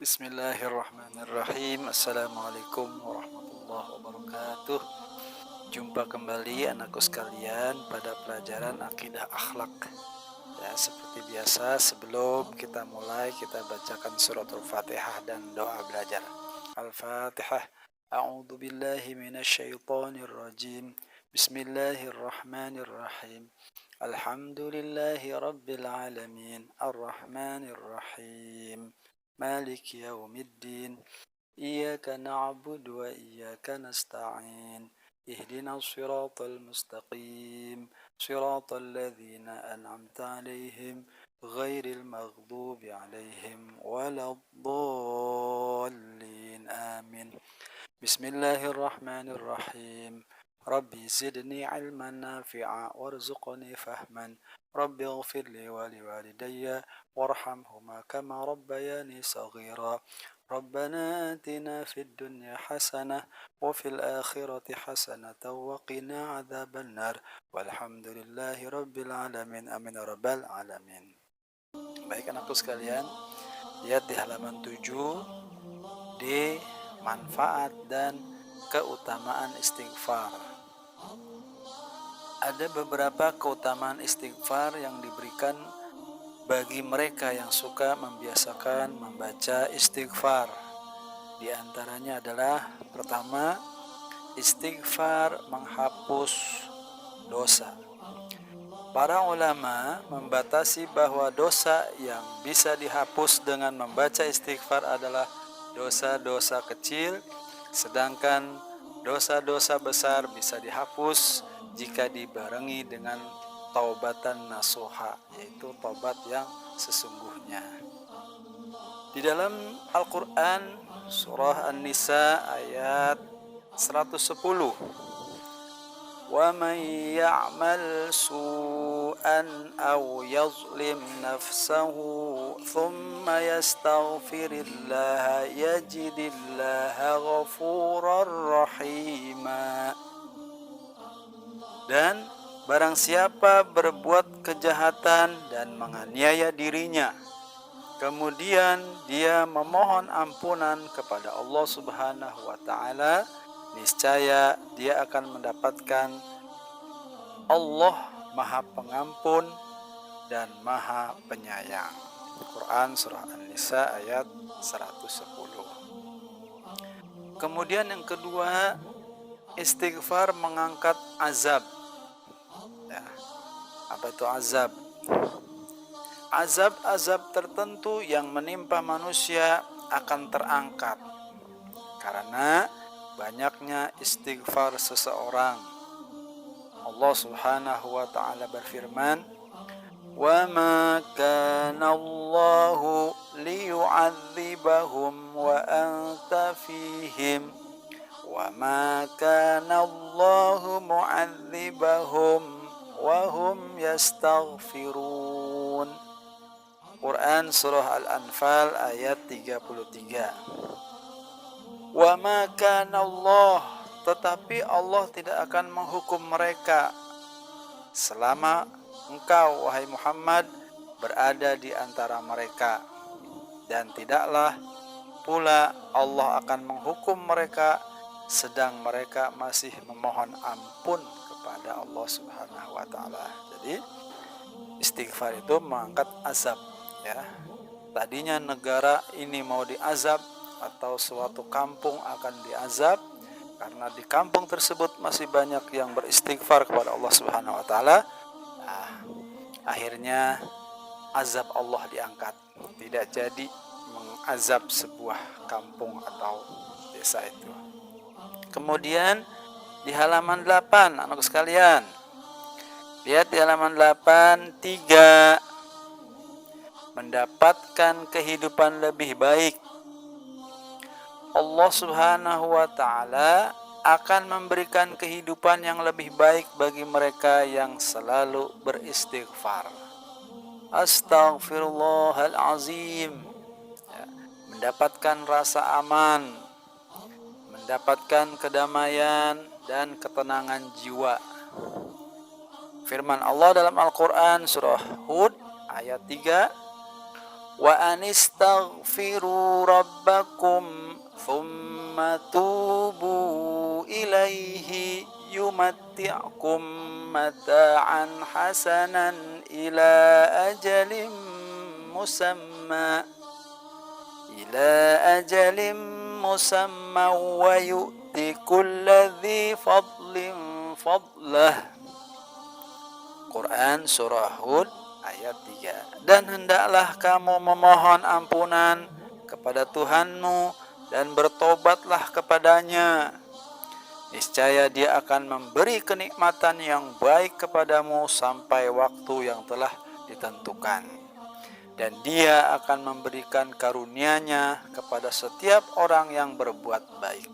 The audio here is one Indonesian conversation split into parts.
Bismillahirrahmanirrahim. Assalamualaikum warahmatullahi wabarakatuh. Jumpa kembali anakku sekalian pada pelajaran akidah akhlak. Ya, seperti biasa sebelum kita mulai kita bacakan suratul Fatihah dan doa belajar. Al-Fatihah. A'udzu billahi minasyaitonir rajim. Bismillahirrahmanirrahim. Alhamdulillahi rabbil alamin. Ar-Rahmanir Rahim. مالك يوم الدين إياك نعبد وإياك نستعين اهدنا الصراط المستقيم صراط الذين أنعمت عليهم غير المغضوب عليهم ولا الضالين آمين بسم الله الرحمن الرحيم ربي زدني علما نافعا وارزقني فهما رب اغفر لي ولوالدي وارحمهما كما ربياني صغيرا ربنا آتنا في الدنيا حسنة وفي الآخرة حسنة وقنا عذاب النار والحمد لله رب العالمين آمين رب العالمين. Baik anakku sekalian, lihat di halaman 7 di manfaat dan keutamaan istighfar. Ada beberapa keutamaan istighfar yang diberikan bagi mereka yang suka membiasakan membaca istighfar. Di antaranya adalah pertama, istighfar menghapus dosa. Para ulama membatasi bahwa dosa yang bisa dihapus dengan membaca istighfar adalah dosa-dosa kecil, sedangkan dosa-dosa besar bisa dihapus jika dibarengi dengan taubatan nasuha, yaitu taubat yang sesungguhnya. Di dalam Al-Quran surah An-Nisa ayat 110, وَمَنْ يَعْمَلْ سُوءًا أَوْ يَظْلِمْ نَفْسَهُ ثُمَّ يَسْتَغْفِرِ اللَّهَ يَجِدِ اللَّهَ غَفُورًا رَحِيمًا. Dan barang siapa berbuat kejahatan dan menganiaya dirinya, kemudian dia memohon ampunan kepada Allah Subhanahu wa Ta'ala, niscaya dia akan mendapatkan Allah Maha Pengampun dan Maha Penyayang. Quran surah An-Nisa ayat 110. Kemudian yang kedua, istighfar mengangkat azab. Ya, apa itu azab? Azab-azab tertentu yang menimpa manusia akan terangkat karena banyaknya istighfar seseorang. Allah Subhanahu wa Ta'ala berfirman, وَمَا كَانَ اللَّهُ لِيُعَذِّبَهُمْ وَأَنْتَ فِيهِمْ وَمَا كَانَ اللَّهُ مُعَذِّبَهُمْ وَهُمْ يَسْتَغْفِرُونَ. Quran surah Al-Anfal ayat 33. Wa ma kana Allah, tetapi Allah tidak akan menghukum mereka selama engkau wahai Muhammad berada di antara mereka, dan tidaklah pula Allah akan menghukum mereka sedang mereka masih memohon ampun kepada Allah Subhanahu wa Ta'ala. Jadi istighfar itu mengangkat azab, ya. Tadinya negara ini mau diazab atau suatu kampung akan diazab karena di kampung tersebut masih banyak yang beristighfar kepada Allah Subhanahu wa Ta'ala. Nah, akhirnya azab Allah diangkat, tidak jadi mengazab sebuah kampung atau desa itu. Kemudian di halaman 8 anak sekalian, lihat di halaman 8, 3, mendapatkan kehidupan lebih baik. Allah Subhanahu wa Ta'ala akan memberikan kehidupan yang lebih baik bagi mereka yang selalu beristighfar. Astaghfirullahalazim. Ya, mendapatkan rasa aman, mendapatkan kedamaian dan ketenangan jiwa. Firman Allah dalam Al-Quran surah Hud ayat 3, wa anistaghfiru rabbakum thumma tubu ilaihi yumatti'kum mata'an hasanan ila ajalin musamma wa yu'ti kulladzi fadlin fadlah. Quran surah Hud ayat 3. Dan hendaklah kamu memohon ampunan kepada Tuhanmu dan bertobatlah kepadanya. Niscaya Dia akan memberi kenikmatan yang baik kepadamu sampai waktu yang telah ditentukan. Dan Dia akan memberikan karunia-Nya kepada setiap orang yang berbuat baik.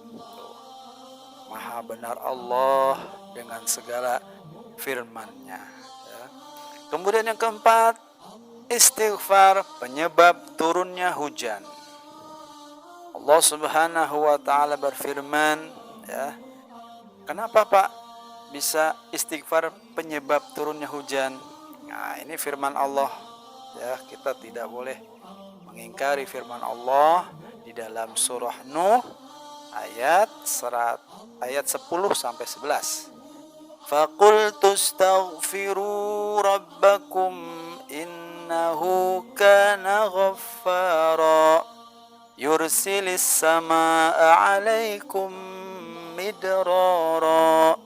Maha benar Allah dengan segala firman-Nya. Ya. Kemudian yang keempat, istighfar penyebab turunnya hujan. Allah Subhanahu wa taala berfirman, ya. Kenapa Pak bisa istighfar penyebab turunnya hujan? Nah, ini firman Allah. Ya, kita tidak boleh mengingkari firman Allah di dalam surah Nuh ayat 10 sampai 11. Faqultu astaghfiru rabbakum innahu kana ghaffara yursilis samaa'a 'alaikum midrara.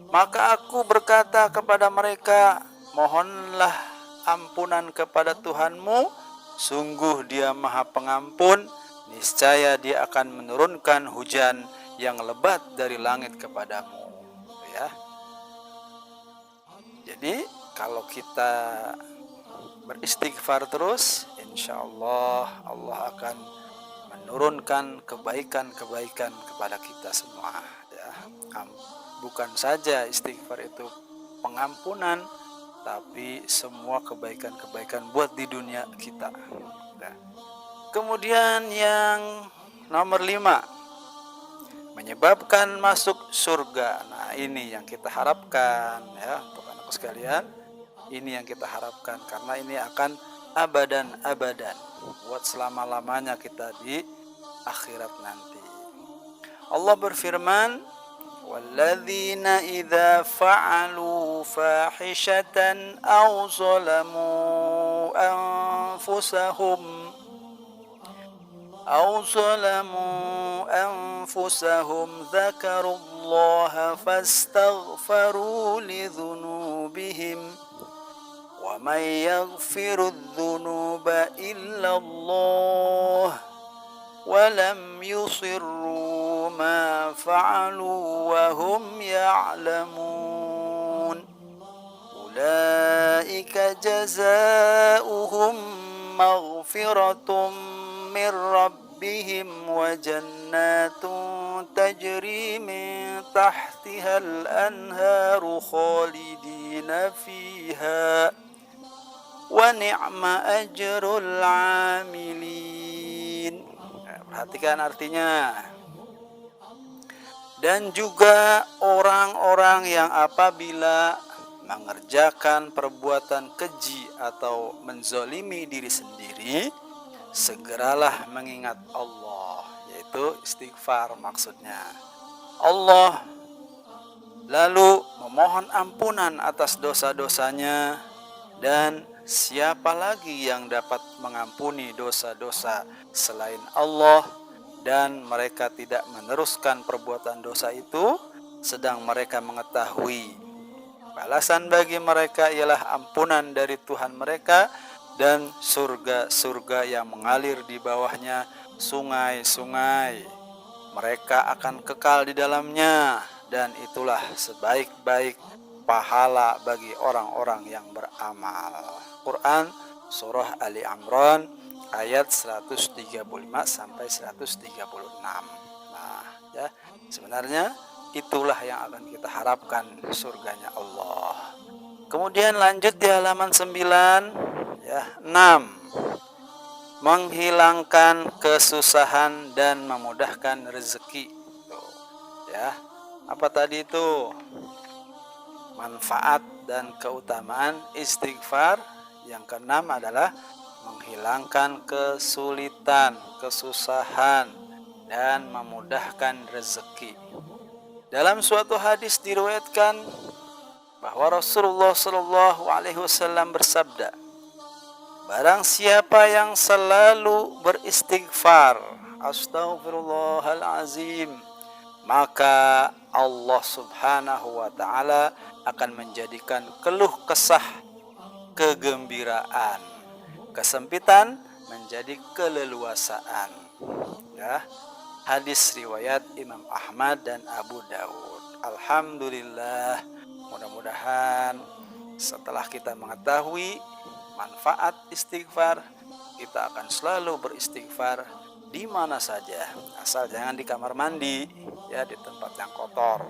Maka aku berkata kepada mereka, mohonlah ampunan kepada Tuhanmu, sungguh Dia Maha Pengampun, niscaya Dia akan menurunkan hujan yang lebat dari langit kepadamu. Ya. Jadi kalau kita beristighfar terus, insya Allah Allah akan menurunkan kebaikan-kebaikan kepada kita semua. Ya. Bukan saja istighfar itu pengampunan, tapi semua kebaikan-kebaikan buat di dunia kita. Ya. Kemudian yang nomor 5, menyebabkan masuk surga. Nah, ini yang kita harapkan ya untuk anakku sekalian. Ini yang kita harapkan karena ini akan abadan buat selama-lamanya kita di akhirat nanti. Allah berfirman, walladzina idza fa'alu fahishatan aw zalamu أنفسهم ذكروا الله فاستغفروا لذنوبهم ومن يغفر الذنوب إلا الله ولم يصروا ما فعلوا وهم يعلمون أولئك جزاؤهم مغفرة من ربهم وجنات تجري من تحتها الأنهار خالدين فيها ونعم أجر العاملين. Perhatikan artinya. Dan juga orang-orang yang apabila mengerjakan perbuatan keji atau menzolimi diri sendiri, segeralah mengingat Allah, yaitu istighfar maksudnya. Allah lalu memohon ampunan atas dosa-dosanya, dan siapa lagi yang dapat mengampuni dosa-dosa selain Allah, dan mereka tidak meneruskan perbuatan dosa itu, sedang mereka mengetahui balasan bagi mereka ialah ampunan dari Tuhan mereka dan surga-surga yang mengalir di bawahnya sungai-sungai. Mereka akan kekal di dalamnya, dan itulah sebaik-baik pahala bagi orang-orang yang beramal. Quran surah Ali Imran ayat 135 sampai 136. Nah, ya, sebenarnya itulah yang akan kita harapkan, surganya Allah. Kemudian lanjut di halaman 9, ya, 6. Menghilangkan kesusahan dan memudahkan rezeki. Tuh, ya. Apa tadi itu? Manfaat dan keutamaan istighfar. Yang keenam adalah menghilangkan kesulitan, kesusahan, dan memudahkan rezeki. Dalam suatu hadis diriwayatkan bahwa Rasulullah Shallallahu Alaihi Wasallam bersabda, barang siapa yang selalu beristighfar, Astaghfirullahalazim, maka Allah Subhanahu wa Ta'ala akan menjadikan keluh kesah kegembiraan, kesempitan menjadi keleluasaan. Ya, hadis riwayat Imam Ahmad dan Abu Dawud. Alhamdulillah, mudah-mudahan setelah kita mengetahui manfaat istighfar, kita akan selalu beristighfar di mana saja, asal jangan di kamar mandi, ya, di tempat yang kotor.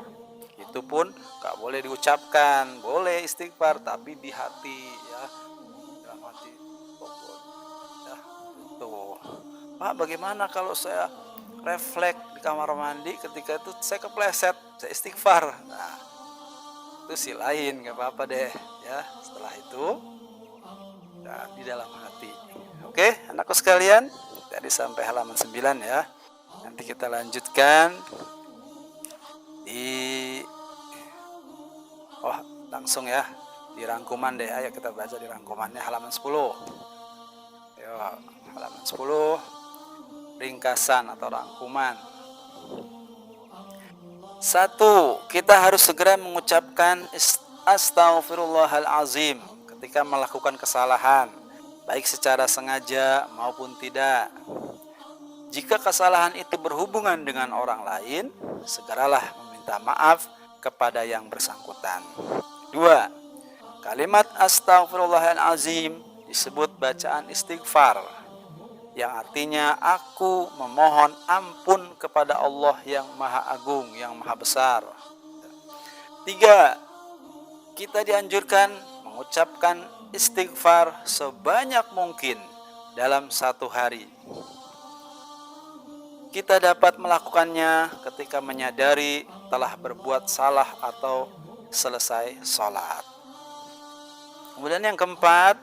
Itu pun gak boleh diucapkan, boleh istighfar tapi di hati, ya, dalam hati. Ya, itu. Pak, bagaimana kalau saya refleks di kamar mandi, ketika itu saya kepleset, saya istighfar? Nah, itu sih lain, gak apa-apa deh, ya. Setelah itu, nah, di dalam hati. Oke, anakku sekalian, tadi sampai halaman 9 ya. Nanti kita lanjutkan di langsung ya di rangkuman deh. Ayo kita baca di rangkumannya halaman 10. Ayo, halaman 10 ringkasan atau rangkuman. 1. Kita harus segera mengucapkan astaghfirullahalazim ketika melakukan kesalahan, baik secara sengaja maupun tidak. Jika kesalahan itu berhubungan dengan orang lain, segeralah meminta maaf kepada yang bersangkutan. 2. Kalimat astaghfirullahalazim disebut bacaan istighfar, yang artinya aku memohon ampun kepada Allah yang Maha Agung, yang Maha Besar. 3. Kita dianjurkan mengucapkan istighfar sebanyak mungkin dalam satu hari. Kita dapat melakukannya ketika menyadari telah berbuat salah atau selesai sholat. Kemudian yang keempat,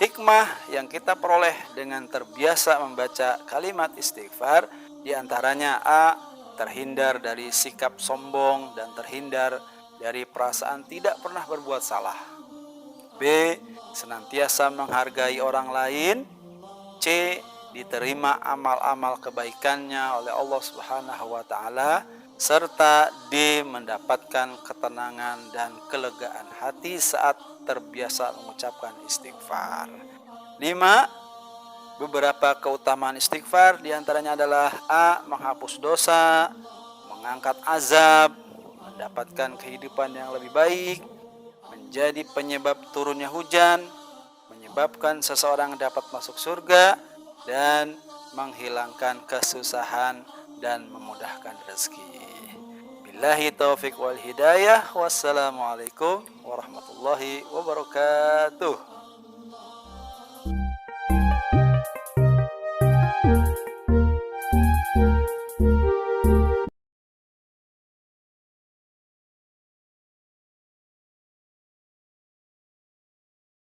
hikmah yang kita peroleh dengan terbiasa membaca kalimat istighfar, diantaranya A. terhindar dari sikap sombong dan terhindar dari perasaan tidak pernah berbuat salah. B. senantiasa menghargai orang lain. C. diterima amal-amal kebaikannya oleh Allah Subhanahu wa Ta'ala. Serta D. mendapatkan ketenangan dan kelegaan hati saat terbiasa mengucapkan istighfar. 5. beberapa keutamaan istighfar diantaranya adalah A. menghapus dosa, mengangkat azab, mendapatkan kehidupan yang lebih baik, menjadi penyebab turunnya hujan, menyebabkan seseorang dapat masuk surga, dan menghilangkan kesusahan dan memudahkan rezeki. Billahi taufiq wal hidayah. Wassalamualaikum warahmatullahi wabarakatuh.